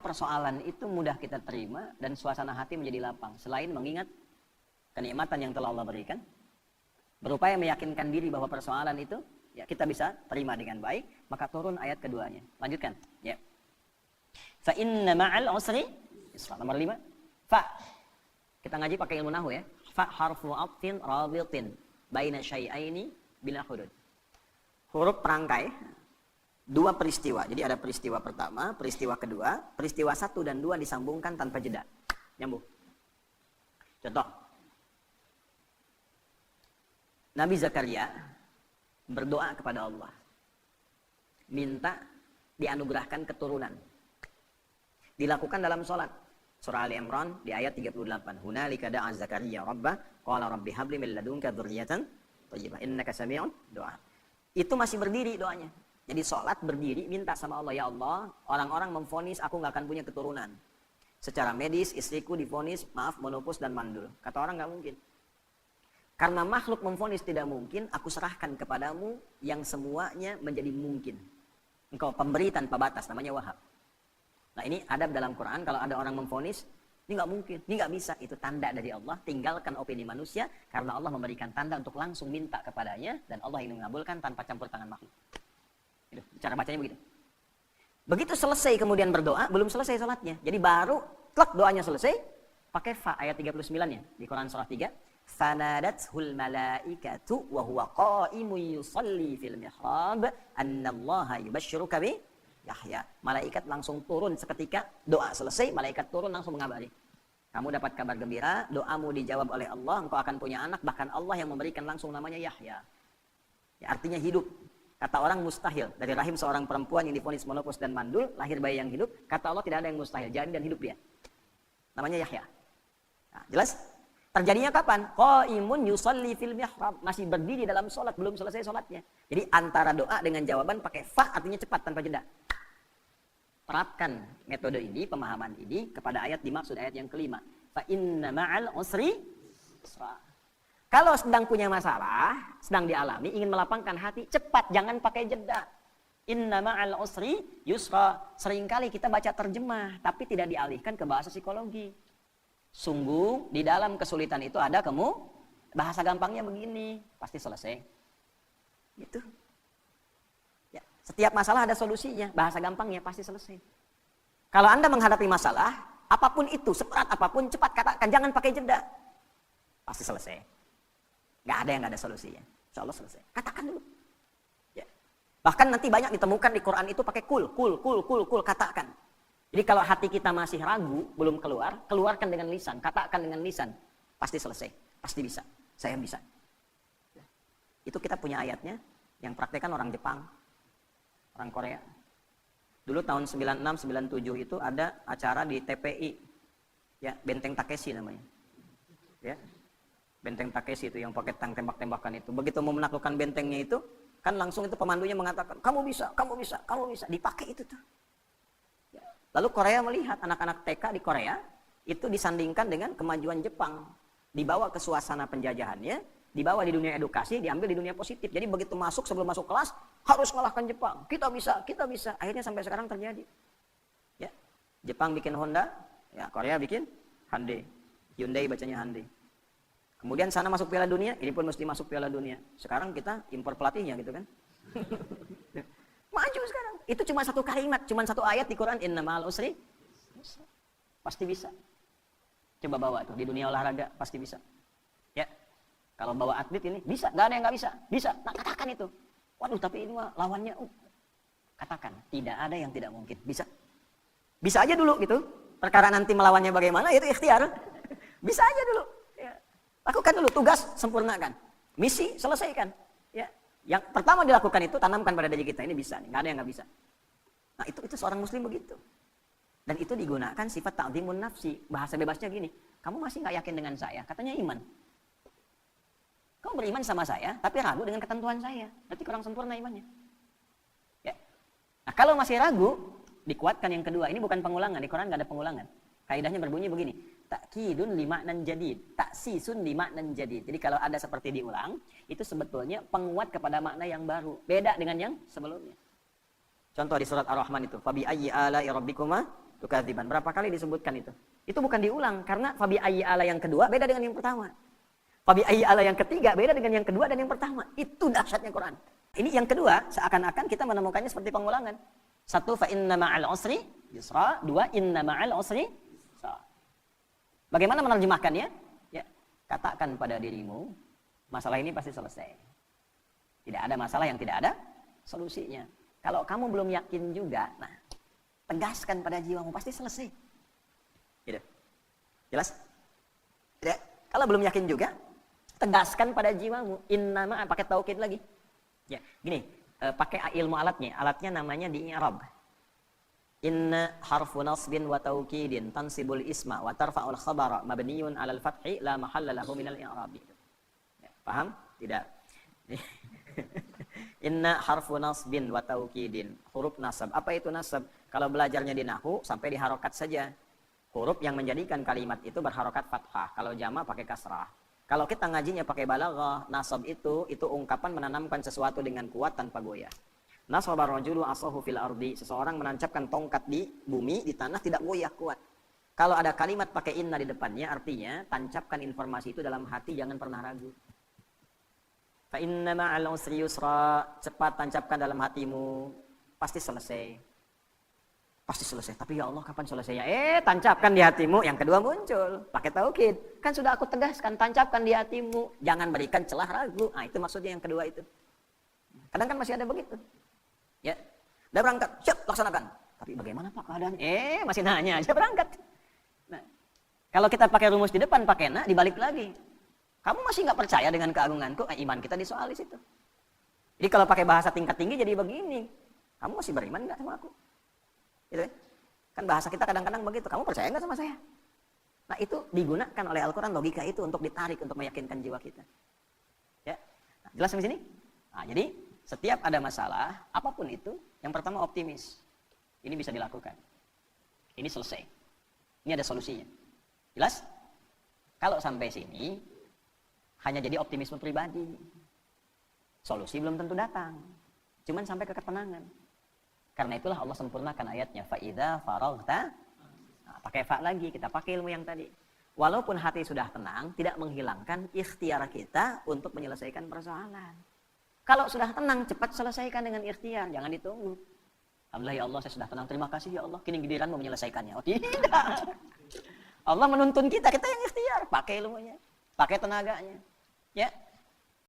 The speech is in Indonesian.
persoalan itu mudah kita terima dan suasana hati menjadi lapang. Selain mengingat kenikmatan yang telah Allah berikan, berupaya meyakinkan diri bahwa persoalan itu ya kita bisa terima dengan baik, maka turun ayat keduanya. Lanjutkan. Ya. Fa inna ma'al usri yusra. Nomor 5. Fa. Kita ngaji pakai ilmu nahwu ya. Fa harfu atfin rabitin baina syai'aini bila hudud. Huruf perangkai dua peristiwa. Jadi ada peristiwa pertama, peristiwa kedua, peristiwa 1 dan 2 disambungkan tanpa jeda. Nyambung. Contoh. Nabi Zakaria berdoa kepada Allah. Minta dianugerahkan keturunan. Dilakukan dalam sholat. Surah Ali Imran di ayat 38. Hunalika da'a Zakaria rabbah qala rabbi habli min ladunka dzurriyyatan thayyibah innaka sami'ud du'a. Itu masih berdiri doanya. Jadi sholat berdiri minta sama Allah, ya Allah, orang-orang memvonis aku nggak akan punya keturunan. Secara medis istriku divonis maaf menopause dan mandul. Kata orang nggak mungkin. Karena makhluk memvonis tidak mungkin, aku serahkan kepadamu yang semuanya menjadi mungkin. Engkau pemberi tanpa batas, namanya Wahhab. Nah ini adab dalam Quran, kalau ada orang memvonis, ini nggak mungkin, ini nggak bisa. Itu tanda dari Allah, tinggalkan opini manusia, karena Allah memberikan tanda untuk langsung minta kepadanya, dan Allah ingin mengabulkan tanpa campur tangan makhluk. Itu, cara bacanya begitu. Begitu selesai kemudian berdoa, belum selesai sholatnya. Jadi baru, klak doanya selesai, pakai fa ayat 39-nya di Quran surah 3. Fanadathul malaikatu wa huwa qa'imun yusalli fil mihrab annallaha yubashshiruka bi Yahya. Malaikat langsung turun seketika doa selesai, malaikat turun langsung mengabari. Kamu dapat kabar gembira, doamu dijawab oleh Allah, engkau akan punya anak, bahkan Allah yang memberikan langsung namanya Yahya. Ya, artinya hidup. Kata orang mustahil, dari rahim seorang perempuan yang divonis menopause dan mandul, lahir bayi yang hidup, kata Allah tidak ada yang mustahil, jadi dan hidup dia. Namanya Yahya. Nah, jelas? Terjadinya kapan? Qaimun yusalli fil mihrab, masih berdiri dalam sholat, belum selesai sholatnya. Jadi antara doa dengan jawaban pakai fa artinya cepat tanpa jeda. Terapkan metode ini, pemahaman ini kepada ayat dimaksud ayat yang kelima. Fa inna ma'al usri yusra. Kalau sedang punya masalah, sedang dialami, ingin melapangkan hati, cepat, jangan pakai jeda. Inna ma'al usri yusra. Seringkali kita baca terjemah, tapi tidak dialihkan ke bahasa psikologi. Sungguh di dalam kesulitan itu ada bahasa gampangnya begini, pasti selesai. Gitu. Ya, setiap masalah ada solusinya, bahasa gampangnya pasti selesai. Kalau Anda menghadapi masalah, apapun itu, seberat apapun, cepat katakan, jangan pakai jeda. Pasti selesai. Gak ada yang gak ada solusinya. Insya Allah selesai. Katakan dulu. Ya. Bahkan nanti banyak ditemukan di Quran itu pakai kul, katakan. Jadi kalau hati kita masih ragu, belum keluar, keluarkan dengan lisan, katakan dengan lisan. Pasti selesai, pasti bisa. Saya bisa. Itu kita punya ayatnya, yang praktekan orang Jepang, orang Korea. Dulu tahun 96-97 itu ada acara di TPI, ya Benteng Takeshi namanya. Ya, Benteng Takeshi itu yang pakai tang tembak-tembakan itu. Begitu mau menaklukkan bentengnya itu, kan langsung itu pemandunya mengatakan, kamu bisa, kamu bisa, kamu bisa. Dipakai itu tuh. Lalu Korea melihat anak-anak TK di Korea itu disandingkan dengan kemajuan Jepang. Dibawa ke suasana penjajahannya, dibawa di dunia edukasi, diambil di dunia positif. Jadi begitu masuk, sebelum masuk kelas, harus mengalahkan Jepang. Kita bisa, kita bisa. Akhirnya sampai sekarang terjadi. Ya, Jepang bikin Honda, ya Korea bikin Hyundai. Hyundai bacanya Hyundai. Kemudian sana masuk Piala Dunia, ini pun mesti masuk Piala Dunia. Sekarang kita impor pelatihnya gitu kan. Maju sekarang. Itu cuma satu kalimat, cuma satu ayat di Quran, inna ma'al usri. Pasti bisa. Coba bawa tuh di dunia olahraga, pasti bisa. Ya. Kalau bawa atlet ini bisa, nggak ada yang nggak bisa. Bisa. Nah, katakan itu. Waduh, tapi ini mah lawannya katakan, tidak ada yang tidak mungkin. Bisa. Bisa aja dulu gitu. Perkara nanti melawannya bagaimana itu ikhtiar. Bisa aja dulu. Ya. Lakukan dulu tugas, sempurnakan. Misi selesaikan. Ya. Yang pertama dilakukan itu tanamkan pada diri kita, ini bisa nih, nggak ada yang nggak bisa. Nah itu seorang muslim begitu. Dan itu digunakan sifat ta'zimun nafsi. Bahasa bebasnya gini, kamu masih nggak yakin dengan saya? Katanya iman. Kamu beriman sama saya, tapi ragu dengan ketentuan saya. Berarti kurang sempurna imannya. Ya. Nah kalau masih ragu, dikuatkan yang kedua. Ini bukan pengulangan, di Quran nggak ada pengulangan. Kaidahnya berbunyi begini, takkidun limaknan jadid, taksisun limaknan jadid. Jadi kalau ada seperti diulang, itu sebetulnya penguat kepada makna yang baru, beda dengan yang sebelumnya. Contoh di surat Ar-Rahman itu, fabi ayyi ala'i rabbikuma tukadziban. Berapa kali disebutkan itu? Itu bukan diulang karena fabi ayyi ala yang kedua beda dengan yang pertama. Fabi ayyi ala yang ketiga beda dengan yang kedua dan yang pertama. Itu dahsyatnya Quran. Ini yang kedua, seakan-akan kita menemukannya seperti pengulangan. Satu, fa inna ma'al usri yusra. Dua, inna ma'al usri yusra. Bagaimana menerjemahkannya? Ya, katakan pada dirimu, masalah ini pasti selesai. Tidak ada masalah yang tidak ada solusinya. Kalau kamu belum yakin juga, nah, tegaskan pada jiwamu, pasti selesai. Gitu. Jelas? Ya. Kalau belum yakin juga, tegaskan pada jiwamu. Innama, pakai taukid lagi. Ya, gini, pakai ilmu alatnya. Alatnya namanya di i'rab. Inna harfu nasbin wa taukidin tansibul isma wa tarfa'ul khabara mabniun 'alal fathi la mahalla lahu minal i'rab. Ya, paham? Tidak. Inna harfu nasbin wa taukidin, huruf nasab. Apa itu nasab? Kalau belajarnya di nahwu sampai di harokat saja. Huruf yang menjadikan kalimat itu berharokat fathah. Kalau jama pakai kasrah. Kalau kita ngajinya pakai balaghah, nasab itu ungkapan menanamkan sesuatu dengan kuat tanpa goyah. Nasaba rajulu asahu fil ardi, seseorang menancapkan tongkat di bumi, di tanah tidak goyah, kuat. Kalau ada kalimat pakai inna di depannya, artinya tancapkan informasi itu dalam hati, jangan pernah ragu. Fa inna ma'al usri yusra, cepat tancapkan dalam hatimu, pasti selesai. Pasti selesai, tapi ya Allah kapan selesainya? Tancapkan di hatimu. Yang kedua muncul, pakai taukid. Kan sudah aku tegaskan, tancapkan di hatimu. Jangan berikan celah ragu. Nah, itu maksudnya yang kedua itu. Kadang kan masih ada begitu. Ya, udah berangkat, siap, laksanakan. Tapi bagaimana Pak keadaan? Masih nanya aja berangkat. Nah, kalau kita pakai rumus di depan, pakai na, dibalik lagi. Kamu masih nggak percaya dengan keagunganku? Iman kita disoal di situ. Jadi kalau pakai bahasa tingkat tinggi jadi begini. Kamu masih beriman nggak sama aku? Gitu kan bahasa kita kadang-kadang begitu. Kamu percaya nggak sama saya? Nah, itu digunakan oleh Al-Quran, logika itu untuk ditarik, untuk meyakinkan jiwa kita. Ya, nah, jelas di sini. Nah, jadi setiap ada masalah, apapun itu, yang pertama optimis. Ini bisa dilakukan. Ini selesai. Ini ada solusinya. Jelas? Kalau sampai sini hanya jadi optimisme pribadi. Solusi belum tentu datang. Cuman sampai ke ketenangan. Karena itulah Allah sempurnakan ayatnya. Fa'idha faraghta. Nah, pakai fa lagi, kita pakai ilmu yang tadi. Walaupun hati sudah tenang, tidak menghilangkan ikhtiar kita untuk menyelesaikan persoalan. Kalau sudah tenang, cepat selesaikan dengan ikhtiar. Jangan ditunggu. Alhamdulillah ya Allah, saya sudah tenang. Terima kasih ya Allah. Kini giliranmu menyelesaikannya. Oh tidak. Allah menuntun kita yang ikhtiar. Pakai ilmunya. Pakai tenaganya. Ya.